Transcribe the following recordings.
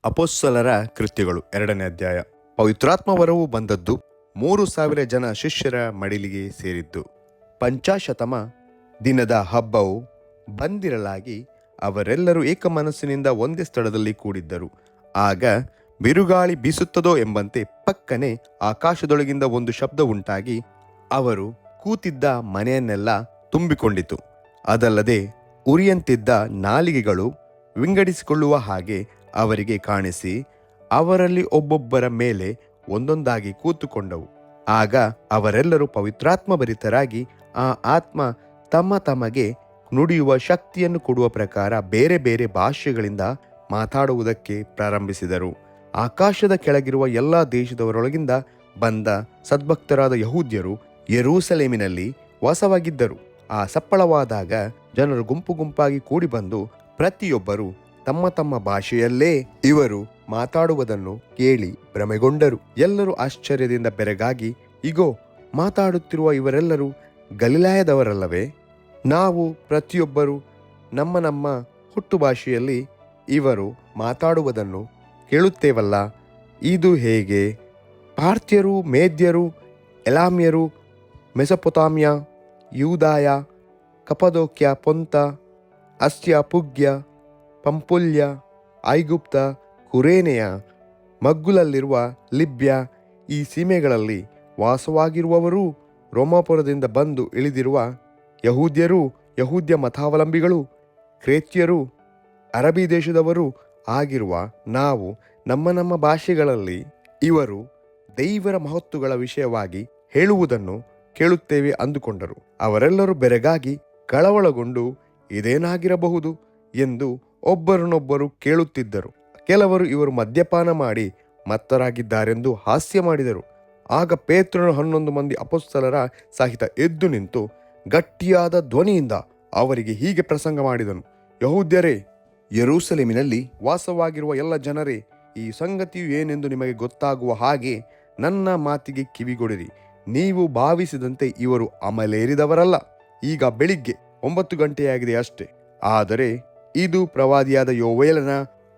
ಅಪೊಸ್ತಲರ ಕೃತ್ಯಗಳು 2ನೇ ಅಧ್ಯಾಯ. ಪವಿತ್ರಾತ್ಮ ವರವು ಬಂದದ್ದು 3,000 ಜನ ಶಿಷ್ಯರ ಮಡಿಲಿಗೆ ಸೇರಿದ್ದು. ಪಂಚಾಶತಮ ದಿನದ ಹಬ್ಬವು ಬಂದಿರಲಾಗಿ ಅವರೆಲ್ಲರೂ ಏಕಮನಸ್ಸಿನಿಂದ ಒಂದೇ ಸ್ಥಳದಲ್ಲಿ ಕೂಡಿದ್ದರು. ಆಗ ಬಿರುಗಾಳಿ ಬೀಸುತ್ತದೋ ಎಂಬಂತೆ ಪಕ್ಕನೆ ಆಕಾಶದೊಳಗಿಂದ ಒಂದು ಶಬ್ದ ಉಂಟಾಗಿ ಅವರು ಕೂತಿದ್ದ ಮನೆಯನ್ನೆಲ್ಲ ತುಂಬಿಕೊಂಡಿತು. ಅದಲ್ಲದೆ ಉರಿಯಂತಿದ್ದ ನಾಲಿಗೆಗಳು ವಿಂಗಡಿಸಿಕೊಳ್ಳುವ ಹಾಗೆ ಅವರಿಗೆ ಕಾಣಿಸಿ ಅವರಲ್ಲಿ ಒಬ್ಬೊಬ್ಬರ ಮೇಲೆ ಒಂದೊಂದಾಗಿ ಕೂತುಕೊಂಡವು. ಆಗ ಅವರೆಲ್ಲರೂ ಪವಿತ್ರಾತ್ಮ ಭರಿತರಾಗಿ ಆ ಆತ್ಮ ತಮಗೆ ನುಡಿಯುವ ಶಕ್ತಿಯನ್ನು ಕೊಡುವ ಪ್ರಕಾರ ಬೇರೆ ಬೇರೆ ಭಾಷೆಗಳಿಂದ ಮಾತಾಡುವುದಕ್ಕೆ ಪ್ರಾರಂಭಿಸಿದರು. ಆಕಾಶದ ಕೆಳಗಿರುವ ಎಲ್ಲ ದೇಶದವರೊಳಗಿಂದ ಬಂದ ಸದ್ಭಕ್ತರಾದ ಯಹೂದ್ಯರು ಯೆರೂಸಲೇಮಿನಲ್ಲಿ ವಾಸವಾಗಿದ್ದರು. ಆ ಸಪ್ಪಳವಾದಾಗ ಜನರು ಗುಂಪು ಗುಂಪಾಗಿ ಕೂಡಿ ಬಂದು ಪ್ರತಿಯೊಬ್ಬರು ತಮ್ಮ ಭಾಷೆಯಲ್ಲೇ ಇವರು ಮಾತಾಡುವುದನ್ನು ಕೇಳಿ ಭ್ರಮೆಗೊಂಡರು. ಎಲ್ಲರೂ ಆಶ್ಚರ್ಯದಿಂದ ಬೆರಗಾಗಿ, ಇಗೋ, ಮಾತಾಡುತ್ತಿರುವ ಇವರೆಲ್ಲರೂ ಗಲಿಲಾಯದವರಲ್ಲವೇ? ನಾವು ಪ್ರತಿಯೊಬ್ಬರು ನಮ್ಮ ಹುಟ್ಟು ಭಾಷೆಯಲ್ಲಿ ಇವರು ಮಾತಾಡುವುದನ್ನು ಕೇಳುತ್ತೇವಲ್ಲ, ಇದು ಹೇಗೆ? ಪಾರ್ಥ್ಯರು, ಮೇದ್ಯರು, ಎಲಾಮ್ಯರು, ಮೆಸೊಪೊತಾಮಿಯ, ಯೂದಾಯ, ಕಪದೋಕ್ಯ, ಪೊಂತ, ಅಸ್ಯ, ಪುಗ್ಯ, ಪಂಪುಲ್ಯ, ಐಗುಪ್ತ, ಕುರೇನೆಯ, ಮಗ್ಗುಲಲ್ಲಿರುವ ಲಿಬ್ಯ, ಈ ಸೀಮೆಗಳಲ್ಲಿ ವಾಸವಾಗಿರುವವರೂ, ರೋಮಾಪುರದಿಂದ ಬಂದು ಇಳಿದಿರುವ ಯಹೂದ್ಯರು, ಯಹೂದ್ಯ ಮತಾವಲಂಬಿಗಳು, ಕ್ರೇತ್ಯರು, ಅರಬಿ ದೇಶದವರು ಆಗಿರುವ ನಾವು ನಮ್ಮ ಭಾಷೆಗಳಲ್ಲಿ ಇವರು ದೈವರ ಮಹತ್ತುಗಳ ವಿಷಯವಾಗಿ ಹೇಳುವುದನ್ನು ಕೇಳುತ್ತೇವೆ ಅಂದುಕೊಂಡರು. ಅವರೆಲ್ಲರೂ ಬೆರಗಾಗಿ ಕಳವಳಗೊಂಡು ಇದೇನಾಗಿರಬಹುದು ಎಂದು ಒಬ್ಬರನ್ನೊಬ್ಬರು ಕೇಳುತ್ತಿದ್ದರು. ಕೆಲವರು ಇವರು ಮದ್ಯಪಾನ ಮಾಡಿ ಮತ್ತರಾಗಿದ್ದಾರೆಂದು ಹಾಸ್ಯ ಮಾಡಿದರು. ಆಗ ಪೇತ್ರನು 11 ಮಂದಿ ಅಪೊಸ್ತಲರ ಸಹಿತ ಎದ್ದು ನಿಂತು ಗಟ್ಟಿಯಾದ ಧ್ವನಿಯಿಂದ ಅವರಿಗೆ ಹೀಗೆ ಪ್ರಸಂಗ ಮಾಡಿದನು. ಯಹೂದ್ಯರೇ, ಯೆರೂಸಲೇಮಿನಲ್ಲಿ ವಾಸವಾಗಿರುವ ಎಲ್ಲ ಜನರೇ, ಈ ಸಂಗತಿಯು ಏನೆಂದು ನಿಮಗೆ ಗೊತ್ತಾಗುವ ಹಾಗೆ ನನ್ನ ಮಾತಿಗೆ ಕಿವಿಗೊಡಿರಿ. ನೀವು ಭಾವಿಸಿದಂತೆ ಇವರು ಅಮಲೇರಿದವರಲ್ಲ. ಈಗ ಬೆಳಿಗ್ಗೆ 9 ಗಂಟೆಯಾಗಿದೆ ಅಷ್ಟೇ. ಆದರೆ ಇದು ಪ್ರವಾದಿಯಾದ ಯೋವೇಲನ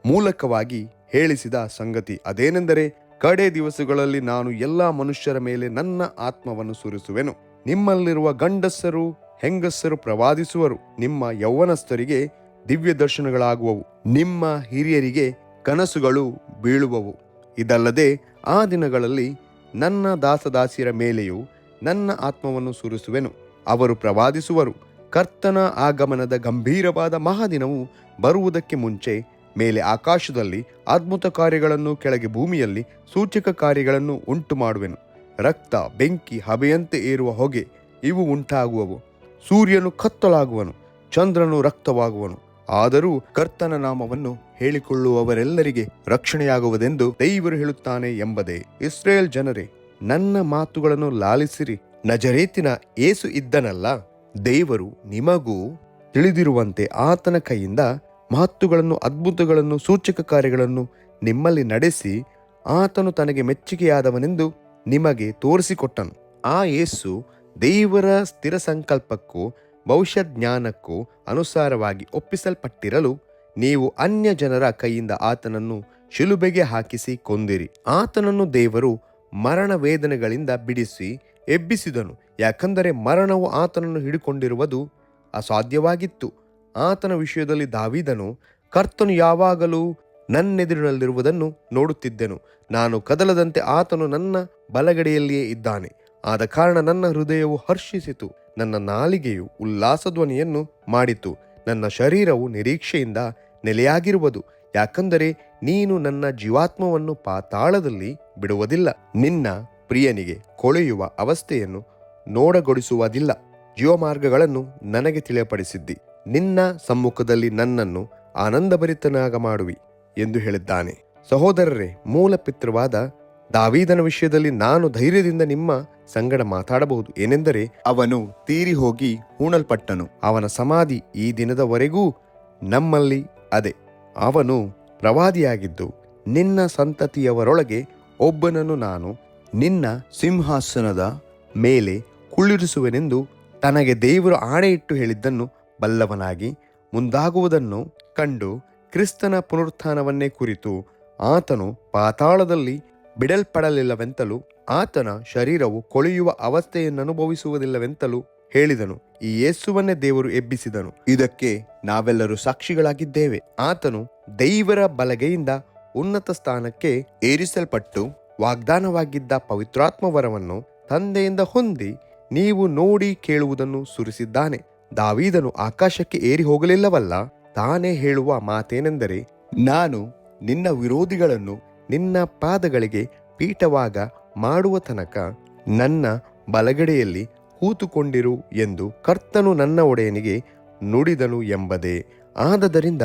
ಮೂಲಕವಾಗಿ ಹೇಳಿಸಿದ ಸಂಗತಿ. ಅದೇನೆಂದರೆ, ಕಡೆ ದಿವಸಗಳಲ್ಲಿ ನಾನು ಎಲ್ಲ ಮನುಷ್ಯರ ಮೇಲೆ ನನ್ನ ಆತ್ಮವನ್ನು ಸುರಿಸುವೆನು. ನಿಮ್ಮಲ್ಲಿರುವ ಗಂಡಸರು ಹೆಂಗಸರು ಪ್ರವಾದಿಸುವರು, ನಿಮ್ಮ ಯೌವನಸ್ಥರಿಗೆ ದಿವ್ಯ ದರ್ಶನಗಳಾಗುವವು, ನಿಮ್ಮ ಹಿರಿಯರಿಗೆ ಕನಸುಗಳು ಬೀಳುವವು. ಇದಲ್ಲದೆ ಆ ದಿನಗಳಲ್ಲಿ ನನ್ನ ದಾಸದಾಸಿಯರ ಮೇಲೆಯೂ ನನ್ನ ಆತ್ಮವನ್ನು ಸುರಿಸುವೆನು. ಅವರು ಪ್ರವಾದಿಸುವರು. ಕರ್ತನ ಆಗಮನದ ಗಂಭೀರವಾದ ಮಹಾದಿನವು ಬರುವುದಕ್ಕೆ ಮುಂಚೆ ಮೇಲೆ ಆಕಾಶದಲ್ಲಿ ಅದ್ಭುತ ಕಾರ್ಯಗಳನ್ನು, ಕೆಳಗೆ ಭೂಮಿಯಲ್ಲಿ ಸೂಚಕ ಕಾರ್ಯಗಳನ್ನು ಉಂಟು ಮಾಡುವೆನು. ರಕ್ತ, ಬೆಂಕಿ, ಹಬೆಯಂತೆ ಏರುವ ಹೊಗೆ ಇವು ಉಂಟಾಗುವವು. ಸೂರ್ಯನು ಕತ್ತಲಾಗುವನು, ಚಂದ್ರನು ರಕ್ತವಾಗುವನು. ಆದರೂ ಕರ್ತನ ನಾಮವನ್ನು ಹೇಳಿಕೊಳ್ಳುವವರೆಲ್ಲರಿಗೆ ರಕ್ಷಣೆಯಾಗುವುದೆಂದು ದೇವರು ಹೇಳುತ್ತಾನೆ ಎಂಬುದೇ. ಇಸ್ರೇಲ್ ಜನರೇ, ನನ್ನ ಮಾತುಗಳನ್ನು ಲಾಲಿಸಿರಿ. ನಜರೇತಿನ ಯೇಸು ಇದ್ದನಲ್ಲ, ದೇವರು ನಿಮಗೂ ತಿಳಿದಿರುವಂತೆ ಆತನ ಕೈಯಿಂದ ಮಹತ್ತುಗಳನ್ನು, ಅದ್ಭುತಗಳನ್ನು, ಸೂಚಕ ಕಾರ್ಯಗಳನ್ನು ನಿಮ್ಮಲ್ಲಿ ನಡೆಸಿ ಆತನು ತನಗೆ ಮೆಚ್ಚುಗೆಯಾದವನೆಂದು ನಿಮಗೆ ತೋರಿಸಿಕೊಟ್ಟನು. ಆ ಯೇಸು ದೇವರ ಸ್ಥಿರ ಸಂಕಲ್ಪಕ್ಕೂ ಭವಿಷ್ಯಜ್ಞಾನಕ್ಕೂ ಅನುಸಾರವಾಗಿ ಒಪ್ಪಿಸಲ್ಪಟ್ಟಿರಲು ನೀವು ಅನ್ಯ ಜನರ ಕೈಯಿಂದ ಆತನನ್ನು ಶಿಲುಬೆಗೆ ಹಾಕಿಸಿ ಕೊಂದಿರಿ. ಆತನನ್ನು ದೇವರು ಮರಣ ವೇದನೆಗಳಿಂದ ಬಿಡಿಸಿ ಎಬ್ಬಿಸಿದನು. ಯಾಕಂದರೆ ಮರಣವು ಆತನನ್ನು ಹಿಡಿಕೊಂಡಿರುವುದು ಅಸಾಧ್ಯವಾಗಿತ್ತು. ಆತನ ವಿಷಯದಲ್ಲಿ ದಾವೀದನು, ಕರ್ತನು ಯಾವಾಗಲೂ ನನ್ನೆದುರಿನಲ್ಲಿರುವುದನ್ನು ನೋಡುತ್ತಿದ್ದೆನು. ನಾನು ಕದಲದಂತೆ ಆತನು ನನ್ನ ಬಲಗಡೆಯಲ್ಲಿಯೇ ಇದ್ದಾನೆ. ಆದ ಕಾರಣ ನನ್ನ ಹೃದಯವು ಹರ್ಷಿಸಿತು, ನನ್ನ ನಾಲಿಗೆಯು ಉಲ್ಲಾಸಧ್ವನಿಯನ್ನು ಮಾಡಿತು. ನನ್ನ ಶರೀರವು ನಿರೀಕ್ಷೆಯಿಂದ ನೆಲೆಯಾಗಿರುವುದು. ಯಾಕಂದರೆ ನೀನು ನನ್ನ ಜೀವಾತ್ಮವನ್ನು ಪಾತಾಳದಲ್ಲಿ ಬಿಡುವುದಿಲ್ಲ, ನಿನ್ನ ಪ್ರಿಯನಿಗೆ ಕೊಳೆಯುವ ಅವಸ್ಥೆಯನ್ನು ನೋಡಗೊಡಿಸುವುದಿಲ್ಲ. ಜೀವಮಾರ್ಗಗಳನ್ನು ನನಗೆ ತಿಳಿಯಪಡಿಸಿದ್ದಿ. ನಿನ್ನ ಸಮ್ಮುಖದಲ್ಲಿ ನನ್ನನ್ನು ಆನಂದಭರಿತನಾಗ ಮಾಡುವಿ ಎಂದು ಹೇಳಿದ್ದಾನೆ. ಸಹೋದರರೇ, ಮೂಲ ಪಿತೃವಾದ ದಾವೀದನ ವಿಷಯದಲ್ಲಿ ನಾನು ಧೈರ್ಯದಿಂದ ನಿಮ್ಮ ಸಂಗಡ ಮಾತಾಡಬಹುದು. ಏನೆಂದರೆ, ಅವನು ತೀರಿ ಹೋಗಿ ಹೂಣಲ್ಪಟ್ಟನು, ಅವನ ಸಮಾಧಿ ಈ ದಿನದವರೆಗೂ ನಮ್ಮಲ್ಲಿ ಅದೆ. ಅವನು ಪ್ರವಾದಿಯಾಗಿದ್ದು, ನಿನ್ನ ಸಂತತಿಯವರೊಳಗೆ ಒಬ್ಬನನ್ನು ನಾನು ನಿನ್ನ ಸಿಂಹಾಸನದ ಮೇಲೆ ಕುಳ್ಳಿರಿಸುವೆನೆಂದು ತನಗೆ ದೇವರು ಆಣೆಯಿಟ್ಟು ಹೇಳಿದ್ದನ್ನು ಬಲ್ಲವನಾಗಿ ಮುಂದಾಗುವುದನ್ನು ಕಂಡು ಕ್ರಿಸ್ತನ ಪುನರುತ್ಥಾನವನ್ನೇ ಕುರಿತು ಆತನು ಪಾತಾಳದಲ್ಲಿ ಬಿಡಲ್ಪಡಲಿಲ್ಲವೆಂತಲೂ ಆತನ ಶರೀರವು ಕೊಳೆಯುವ ಅವಸ್ಥೆಯನ್ನನುಭವಿಸುವುದಿಲ್ಲವೆಂತಲೂ ಹೇಳಿದನು. ಈ ಯೇಸುವನ್ನೇ ದೇವರು ಎಬ್ಬಿಸಿದನು. ಇದಕ್ಕೆ ನಾವೆಲ್ಲರೂ ಸಾಕ್ಷಿಗಳಾಗಿದ್ದೇವೆ. ಆತನು ದೈವರ ಬಲಗೈಯಿಂದ ಉನ್ನತ ಸ್ಥಾನಕ್ಕೆ ಏರಿಸಲ್ಪಟ್ಟು ವಾಗ್ದಾನವಾಗಿದ್ದ ಪವಿತ್ರಾತ್ಮ ವರವನ್ನು ತಂದೆಯಿಂದ ಹೊಂದಿ ನೀವು ನೋಡಿ ಕೇಳುವುದನ್ನು ಸುರಿಸಿದ್ದಾನೆ. ದಾವೀದನು ಆಕಾಶಕ್ಕೆ ಏರಿ ಹೋಗಲಿಲ್ಲವಲ್ಲ. ತಾನೇ ಹೇಳುವ ಮಾತೇನೆಂದರೆ, ನಾನು ನಿನ್ನ ವಿರೋಧಿಗಳನ್ನು ನಿನ್ನ ಪಾದಗಳಿಗೆ ಪೀಠವಾಗ ಮಾಡುವ ತನಕ ನನ್ನ ಬಲಗಡೆಯಲ್ಲಿ ಕೂತುಕೊಂಡಿರು ಎಂದು ಕರ್ತನು ನನ್ನ ಒಡೆಯನಿಗೆ ನುಡಿದನು ಎಂಬುದೇ. ಆದದರಿಂದ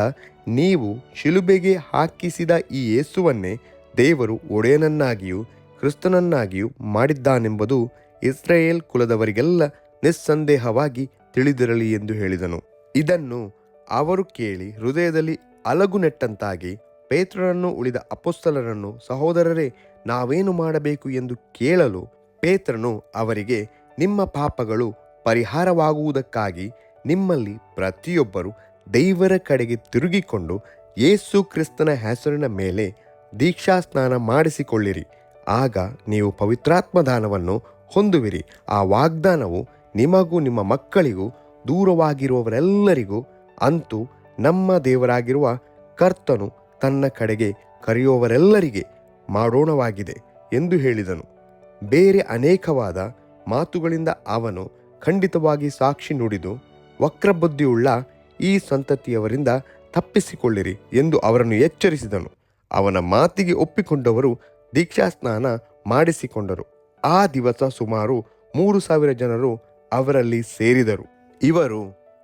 ನೀವು ಶಿಲುಬೆಗೆ ಹಾಕಿಸಿದ ಈ ಯೇಸುವನ್ನೇ ದೇವರು ಒಡೆಯನನ್ನಾಗಿಯೂ ಕ್ರಿಸ್ತನನ್ನಾಗಿಯೂ ಮಾಡಿದ್ದಾನೆಂಬುದು ಇಸ್ರಾಯೇಲ್ ಕುಲದವರಿಗೆಲ್ಲ ನಿಸ್ಸಂದೇಹವಾಗಿ ತಿಳಿದಿರಲಿ ಎಂದು ಹೇಳಿದನು. ಇದನ್ನು ಅವರು ಕೇಳಿ ಹೃದಯದಲ್ಲಿ ಅಲಗುನೆಟ್ಟಂತಾಗಿ ಪೇತ್ರನನ್ನು ಉಳಿದ ಅಪೊಸ್ತಲರನ್ನು, ಸಹೋದರರೇ, ನಾವೇನು ಮಾಡಬೇಕು ಎಂದು ಕೇಳಲು ಪೇತ್ರನು ಅವರಿಗೆ, ನಿಮ್ಮ ಪಾಪಗಳು ಪರಿಹಾರವಾಗುವುದಕ್ಕಾಗಿ ನಿಮ್ಮಲ್ಲಿ ಪ್ರತಿಯೊಬ್ಬರು ದೇವರ ಕಡೆಗೆ ತಿರುಗಿಕೊಂಡು ಯೇಸು ಕ್ರಿಸ್ತನ ಹೆಸರಿನ ಮೇಲೆ ದೀಕ್ಷಾಸ್ನಾನ ಮಾಡಿಸಿಕೊಳ್ಳಿರಿ. ಆಗ ನೀವು ಪವಿತ್ರಾತ್ಮ ದಾನವನ್ನು ಹೊಂದುವಿರಿ. ಆ ವಾಗ್ದಾನವು ನಿಮಗೂ ನಿಮ್ಮ ಮಕ್ಕಳಿಗೂ ದೂರವಾಗಿರುವವರೆಲ್ಲರಿಗೂ, ಅಂತೂ ನಮ್ಮ ದೇವರಾಗಿರುವ ಕರ್ತನು ತನ್ನ ಕಡೆಗೆ ಕರೆಯುವವರೆಲ್ಲರಿಗೆ ಮಾಡೋಣವಾಗಿದೆ ಎಂದು ಹೇಳಿದನು. ಬೇರೆ ಅನೇಕವಾದ ಮಾತುಗಳಿಂದ ಅವನು ಖಂಡಿತವಾಗಿ ಸಾಕ್ಷಿ ನುಡಿದು, ವಕ್ರಬುದ್ಧಿಯುಳ್ಳ ಈ ಸಂತತಿಯವರಿಂದ ತಪ್ಪಿಸಿಕೊಳ್ಳಿರಿ ಎಂದು ಅವರನ್ನು ಎಚ್ಚರಿಸಿದನು. ಅವನ ಮಾತಿಗೆ ಒಪ್ಪಿಕೊಂಡವರು ದೀಕ್ಷಾಸ್ನಾನ ಮಾಡಿಸಿಕೊಂಡರು. ಆ ದಿವಸ ಸುಮಾರು 3,000 ಜನರು ಅವರಲ್ಲಿ ಸೇರಿದರು. ಇವರು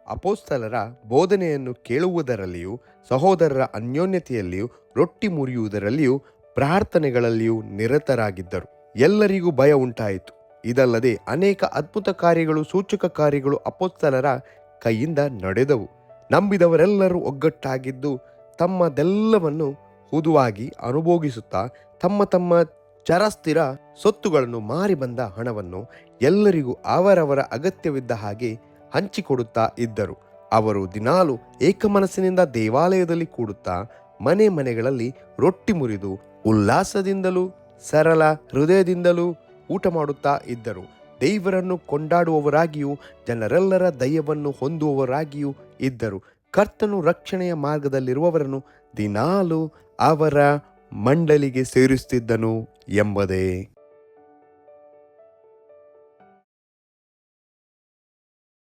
ಅಪೊಸ್ತಲರ ಬೋಧನೆಯನ್ನು ಕೇಳುವುದರಲ್ಲಿಯೂ, ಸಹೋದರರ ಅನ್ಯೋನ್ಯತೆಯಲ್ಲಿಯೂ, ರೊಟ್ಟಿ ಮುರಿಯುವುದರಲ್ಲಿಯೂ, ಪ್ರಾರ್ಥನೆಗಳಲ್ಲಿಯೂ ನಿರತರಾಗಿದ್ದರು. ಎಲ್ಲರಿಗೂ ಭಯ ಉಂಟಾಯಿತು. ಇದಲ್ಲದೆ ಅನೇಕ ಅದ್ಭುತ ಕಾರ್ಯಗಳು, ಸೂಚಕ ಕಾರ್ಯಗಳು ಅಪೊಸ್ತಲರ ಕೈಯಿಂದ ನಡೆದವು. ನಂಬಿದವರೆಲ್ಲರೂ ಒಗ್ಗಟ್ಟಾಗಿದ್ದು ತಮ್ಮದೆಲ್ಲವನ್ನು ಹುದುವಾಗಿ ಅನುಭೋಗಿಸುತ್ತಾ ತಮ್ಮ ತಮ್ಮ ಚರಸ್ಥಿರ ಸೊತ್ತುಗಳನ್ನು ಮಾರಿ ಬಂದ ಹಣವನ್ನು ಎಲ್ಲರಿಗೂ ಅವರವರ ಅಗತ್ಯವಿದ್ದ ಹಾಗೆ ಹಂಚಿಕೊಡುತ್ತಾ ಇದ್ದರು. ಅವರು ದಿನಾಲು ಏಕಮನಸ್ಸಿನಿಂದ ದೇವಾಲಯದಲ್ಲಿ ಕೂಡುತ್ತಾ ಮನೆ ಮನೆಗಳಲ್ಲಿ ರೊಟ್ಟಿ ಮುರಿದು ಉಲ್ಲಾಸದಿಂದಲೂ ಸರಳ ಹೃದಯದಿಂದಲೂ ಊಟ ಮಾಡುತ್ತಾ ಇದ್ದರು. ದೇವರನ್ನು ಕೊಂಡಾಡುವವರಾಗಿಯೂ ಜನರೆಲ್ಲರ ದಯವನ್ನು ಹೊಂದುವವರಾಗಿಯೂ ಇದ್ದರು. ಕರ್ತನು ರಕ್ಷಣೆಯ ಮಾರ್ಗದಲ್ಲಿರುವವರನ್ನು ದಿನಾಲು ಅವರ ಮಂಡಲಿಗೆ ಸೇರಿಸುತ್ತಿದ್ದನು ಎಂಬುದೇ.